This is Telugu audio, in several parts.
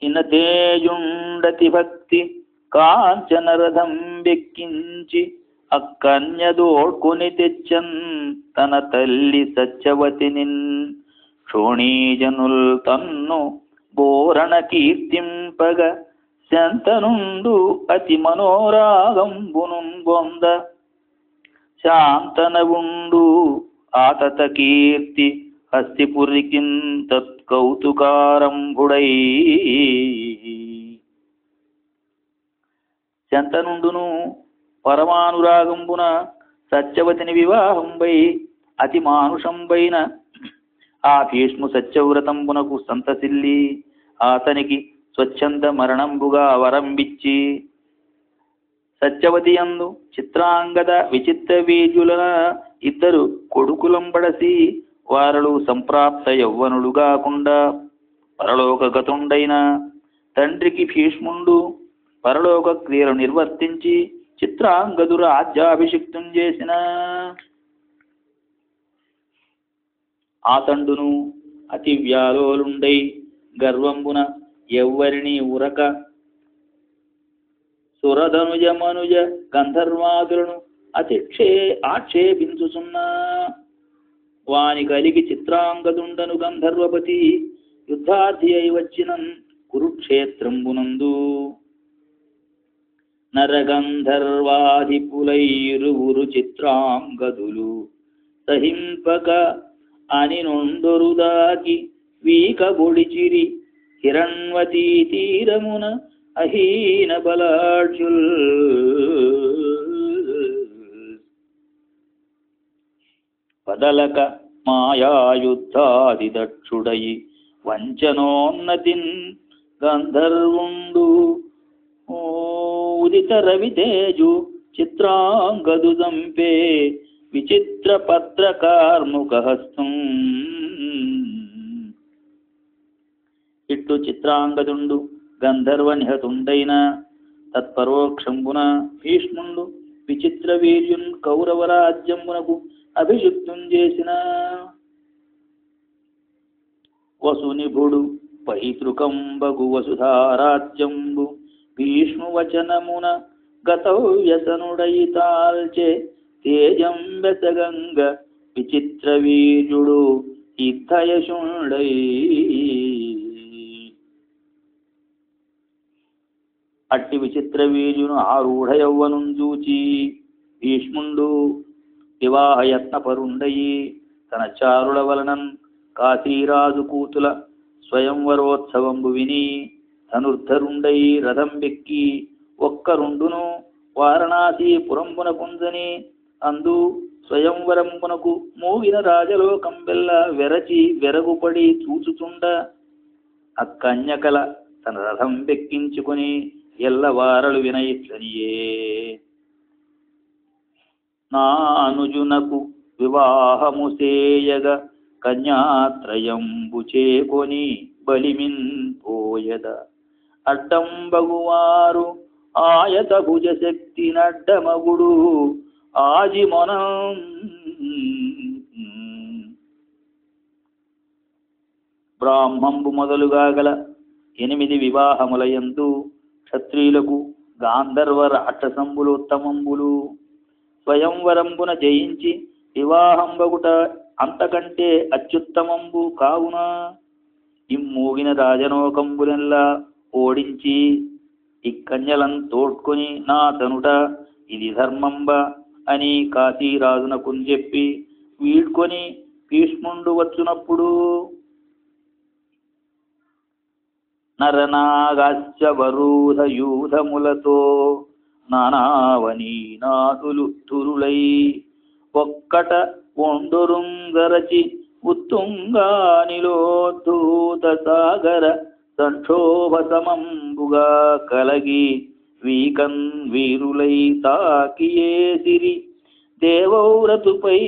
ఇనతేయుండతి భక్తి కాంచనరథం వెక్కించి అక్కన్యదోడ్కొని తెచ్చన్ తన తల్లి సత్యవతినిన్ క్షోణీజనుల్ తన్ను బోరణ కీర్తింపగ శంతనుండు అతి మనోరాగంబునున్ బొంద శాంతనవుండు ఆతత కీర్తి హస్తిపురికిన్ తత్కౌతుకారంభుడై శంతనుండును పరమానురాగంబున సత్యవతిని వివాహంబై అతి మానుషంబైన ఆ భీష్ము సత్యవ్రతంబునకు సంతసిల్లి అతనికి స్వచ్ఛంద మరణంబుగా వరంబిచ్చి సత్యవతి యందు చిత్రాంగద విచిత్ర వీర్యులన ఇద్దరు కొడుకులంబడసి వారలు సంప్రాప్త యౌవనులు కాకుండా పరలోకగతుండైన తండ్రికి భీష్ముండు పరలోక క్రియలు నిర్వర్తించి చిత్రాంగదు రాజ్యాభిషిక్తం చేసిన ఆతండును అతి వ్యాలోలుండై గర్వంబున ఎవ్వరిని ఉరక సురధనుజ మనుజ గంధర్వాదులను ఆక్షేపించుచున్నా వాని కలిగి చిత్రాంగదుండను గంధర్వపతి యుద్ధార్థి అయి వచ్చినన్ కురుక్షేత్రంబునందు నరగంధర్వాధిపులైరువురు చిత్రాంగదులు సహింపక అని నొందొరుదాకి వీక బొడిచిరి హిరణ్వతీ తీరమున అహీన బలాఢ్యుల్ పదలక మాయాయుద్ధాది దక్షుడయి వంచనోన్నతిన్ గంధర్వుండు ఉదిత రవితేజు చిత్రాంగదు సంపే విచిత్ర పత్రకార్ముకహస్తం ఇట్టు చిత్రాంగదుండు గంధర్వ నిహతుండైన తత్పరోక్షంబున భీష్ముండు విచిత్ర వీర్యున్ కౌరవరాజ్యంబునకు అభిషిక్తం చేసిన వసునిభుడు పైతృకంబగు వసుధారాజ్యంబు భీష్మువచనమున గతవ్యసనుడై తాల్చే తేజం వెసగంగ విచిత్ర వీర్యుడు యుద్ధయశుండై అట్టి విచిత్ర వీర్యును ఆరూఢ యౌవనం చూచి భీష్ముండు వివాహయత్నపరుండయి తన చారుల వలనన్ కాశీరాజు కూతుల స్వయంవరోత్సవంబు విని ధనుర్ధరుండై రథం వెక్కి ఒక్కరుండును వారణాసి పురంబున పుంజని అందు స్వయంవరంబునకు మూగిన రాజలోకం వెల్ల వెరచి వెరగుపడి చూచుచుండ అక్కన్యకల తన రథం వెక్కించుకొని ఎల్లవారలు వినయిట్లనియే నానుజునకు వివాహము సేయగ కన్యాత్రయంబు చేకొని బలిమిన్ పోయద అడ్డంబగువారు ఆయత భుజ శక్తి నడ్డమగుడు ఆజిమొనం బ్రాహ్మంబు మొదలుగా గల 8 వివాహములయందు క్షత్రియులకు గాంధర్వ రాక్షసంబులు ఉత్తమంబులు స్వయంవరంబున జయించి వివాహంబగుట అంతకంటే అత్యుత్తమంబు కావున ఇమ్మూగిన రాజనోకంబులెల్లా ఓడించి ఇక్కన్యలను తోడ్కొని నా తనుట ఇది ధర్మంబ అని కాశీరాజునకు చెప్పి వీడ్కొని భీష్ముండు వచ్చునప్పుడు నరనాగాశ్చవరూధ యూధములతో నానావని నాదులు తురులై ఒక్కట ఒండొరుంగరచి ఉత్తుంగానిలోద్ధూత సాగర సంక్షోభ సమంబుగా కలగి వీకన్ వీరులై తాకియేసిరి దేవౌరతుపై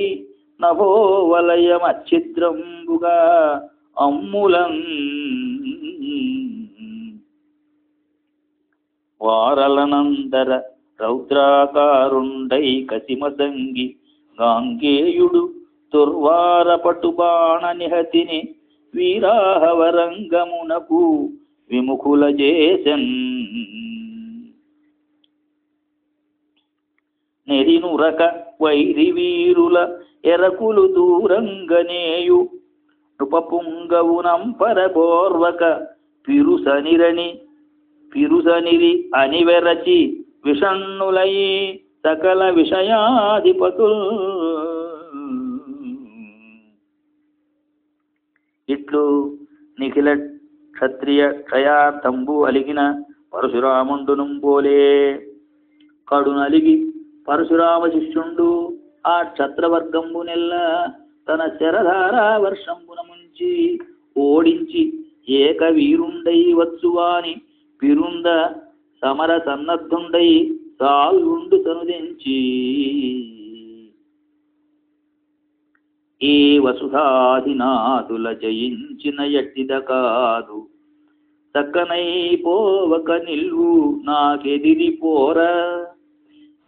నభోవలయమచ్ఛిద్రంబుగా అమ్ములం వారలనందర రౌద్రాకారుండై కసిమసంగి గాంగేయుడు దుర్వార పటుబాణ నిహతిని వీరాహవరంగమునకు విముఖుల చేసెన్. నెరినురక వైరి వీరుల ఎరకులు దూరంగనేయు నృపపుంగవునంపర బోర్వక పిరుసనిరి అనివెరచి విషణ్ణులై సకల విషయాధిపతుల్. ఇట్లు నిఖిల క్షత్రియ క్షయార్థంబు అలిగిన పరశురాముండును పోలే కడునలిగి పరశురామ శిష్యుండు ఆ క్షత్రవర్గంబు నెల్ల తన శరధారా వర్షంబున ముంచి ఓడించి ఏక వీరుండై వచ్చువాని పిరుంద సమర సన్నద్ధుండై సాల్వుండు తనుదెంచి. ఈ వసుధాధినాథుల జయించిన ఎట్టిద కాదు చక్కనై పోవక నిల్వు నాకెదిరి పోర.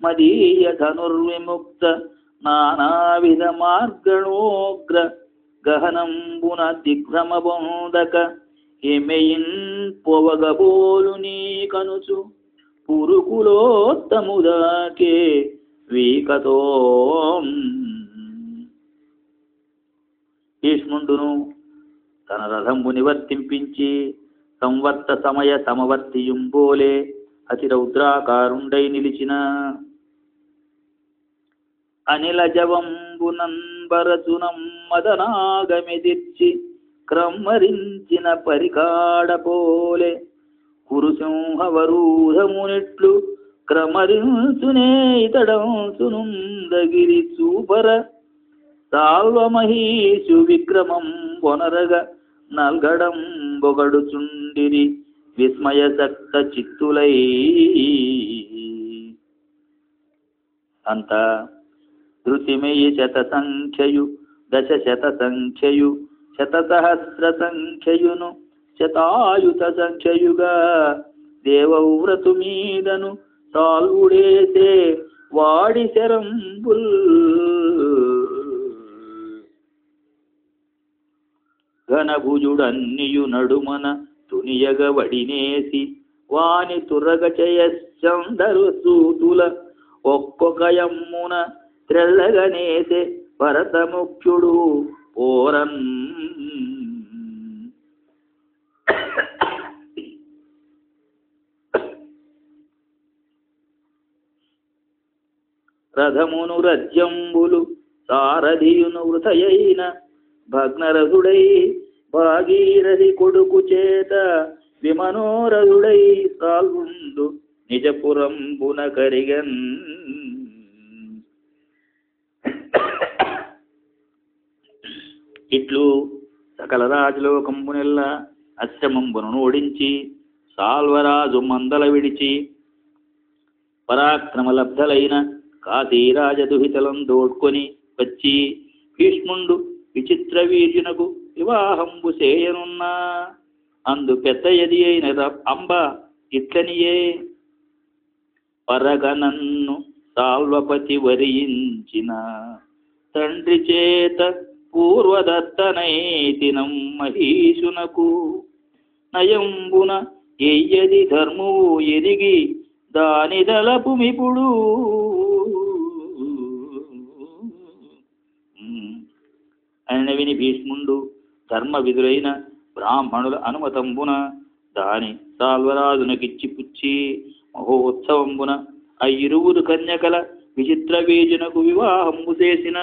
మదీయ ధనుర్విముక్త నానావిధ మార్గణోగ్ర గహనంబున దిగ్భ్రమ బొందక ఎమెయిన్ పొవగబోలు నీ కనుచు పురుకులోత్తముదాకే వీకతో. భీష్ముండును తన రథంబు నివర్తింపించి సంవర్త సమయ సమవర్తియుంబోలే అతి రౌద్రాకారుండై నిలిచిన అనిల జవంబునంబరచునం మదనాగమెదిర్చి క్రమ్మరించిన పరికాడపోలే కురుసింహవరూధమునిట్లు క్రమరించునే ఇతడంసునుందగిరి చూపర. సాల్వమహీషు విక్రమం బొనరగ నల్గడం బొగడుచుండిరి విస్మయసక్త చిత్తులై. అంత ధృతిమయి శత సంఖ్యయు దశ శత సంఖ్యయు శతసహస్ర సంఖ్యయును శతాయుత సంఖ్యయుగా దేవవ్రతు మీదను సాల్వుడేసే వాడి శరంబుల్. ఘనభుజుడన్నియు నడుమన తునియగ వడినేసి వాని తురగ చేయశ్చందరు సూతుల ఒక్కొక్క యమ్మున త్రెల్లగనేసే భరతముఖ్యుడు ఓరన్. రథమును రజ్యంబులు సారథియును వృథయైన భగ్నరథుడై భాగీరథి కొడుకు చేత విమనోరథుడై సాల్వుండు నిజపురంబున కరిగన్. ఇట్లు సకల రాజలోకంబునెల్ల అశ్రమంబును ఓడించి సాల్వరాజు మందల విడిచి పరాక్రమలబ్ధలైన కాశీరాజదుహితలం దోడ్కొని వచ్చి భీష్ముండు విచిత్ర వీర్యునకు వివాహంబు చేయనున్నా అందు పెద్ద యది అయిన అంబ ఇట్లనియే పరగనన్ను సాల్వపతి వరించిన తండ్రి చేత పూర్వదత్తనైతినం మహీషునకు నయంబున ఎయ్యది ధర్మము ఎరిగి దాని దళపుమిపుడు. ఆయన విని భీష్ముండు ధర్మ విధులైన బ్రాహ్మణుల అనుమతంబున దాని సాల్వరాజునకిచ్చి పుచ్చి మహోత్సవంబున ఆ ఇరువురు కన్యకల విచిత్ర వీజునకు వివాహంబు చేసిన.